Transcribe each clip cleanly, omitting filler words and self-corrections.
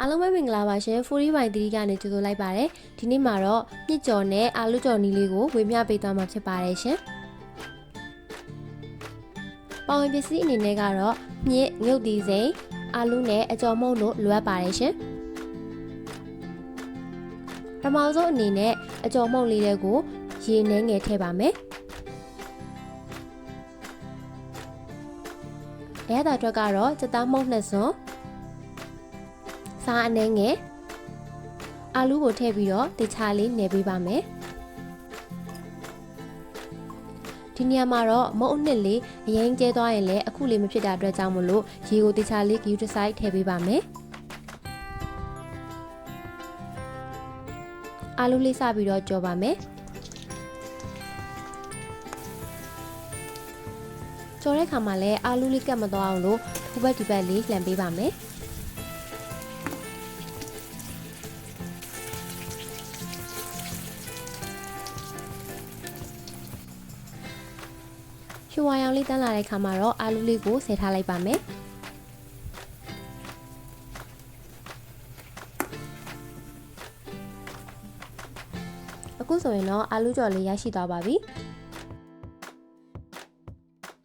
အားလုံးပဲမင်္ဂလာပါရှင် FoodiesByThiri ကနေကြိုဆိုလိုက်ပါတယ်ဒီနေ့မှာတော့ညစ်ကြော်နဲ့အာလူကြော်နီးလေးကိုဝေမျှပေးသွားမှာဖြစ်ပါတယ်ရှင်ပါဝင်ပစ္စည်းအနေနဲ့ကတော့ညစ်ငုတ်တီစိမ်းအာလူနဲ့အကြော်မုန့်တို့လိုအပ်ပါတယ်ရှင်ပထမဆုံးအနေနဲ့အကြော်မုန့်လေးတွေကိုရေနှဲငယ်ထည့်ပါမယ်အဲ့ဒါအတွက်ကတော့စက်သားမုန့်2စွန်းစားအနေငယ်အာလူကိုထည့်ပြီးတော့တခြားလေးနယ်ပေးပါမယ်ဒီနေရာမှာတော့မုန့်အနှစ်လေးအရင်ကျဲသွားရင်လည်းအခုလေးမဖြစ်တာအတွက်ကြောင့်မလို့ရေကိုတခြားလေးဂီယူတစ်ဆိုင်ထည့်ပေးပါမယ်အာလူလေးစပြီးတော့ကြော်ပါမယ်ကြော်တဲ့ခါမှာလည်းအာလူလေးကတ်မသွားအောင်လို့ဟိုဘက်ဒီဘက်လေးလှန်ပေးပါမယ်ရွှေဝါရောင်လေးတန်းလာတဲ့ခါမှာတော့အာလူလေးကိုဆယ်ထားလိုက်ပါမယ်အခုဆိုရင်တော့အာလူကြော်လေးရရှိသွားပါပြီ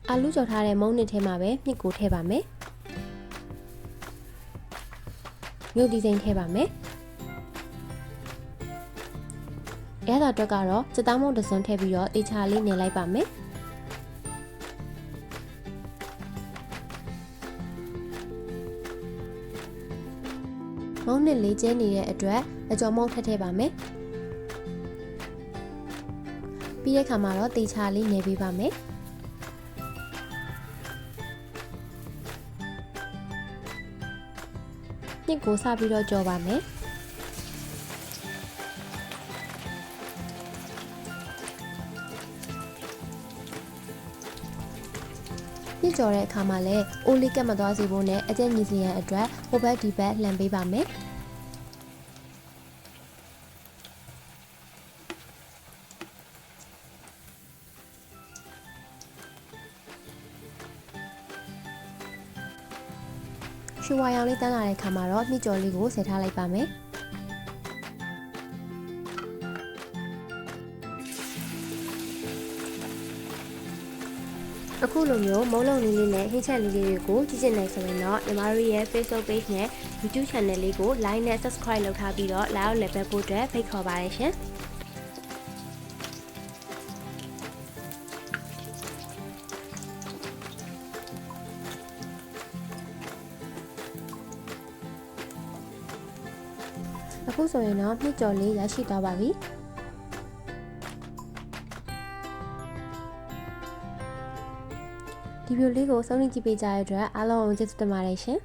အာလူကြော်ထားတဲ့မုန့်နှစ်ထဲမှာပဲမြစ်ကိုထည့်ပါမယ်ငုတ်ဒီစိမ်းထည့်ပါမယ်အဲ့ဒါအတွက်ကတော့စက်သားမုန့်တစ်စွန်းထည့်ပြီးတော့တေချာလေးနေလိုက်ပါမယ်မုန့်နှစ်လေးကျဲနေတဲ့အတွက်အကြော်မုန့်ထည့်ပါမယ်ပြီးတဲ့ခါမှာတော့တေချာလေးနေပေးပါမယ်ညစ်ကိုစပြီးတော့ကြော်ပါမယ်ညစ်ကြော်တဲ့အခါမှာလည်းအိုးလေးကတ်မသွားစေဖို့နဲ့အကျဉ်းညီစီရန်အတွက်ဟိုဘက်ဒီဘက်လှန်ပေးပါမယ်ရွှေဝါရောင်လေးတန်းလာတဲ့ခါမှာတော့မြစ်ကြော်လေးကိုဆယ်ထားလိုက်ပါမယ်အခုလိုမျိုးမုံလုံးလေးလေးနဲ့ဟင်းချက်လေးတွေကိုကြည့်ချင်နေဆိုရင်တော့ညီမတို့ရဲ့ Facebook page နဲ့ YouTube channel လေးကို like နဲ့ subscribe လုပ်ထားပြီးတော့ like လည်းပဲပို့အတွက်ဖိတ်ခေါ်ပါတယ်ရှင်အခုဆိုရင်တော့မြစ်ကြော်လေးရရှိသွားပါပြီဒီဗီဒီယိုလေးကိုဆုံးဖြတ်ကြည့်ပေးကြတဲ့အတွက်အားလုံးကိုကျေးဇူးတင်ပါတယ်ရှင်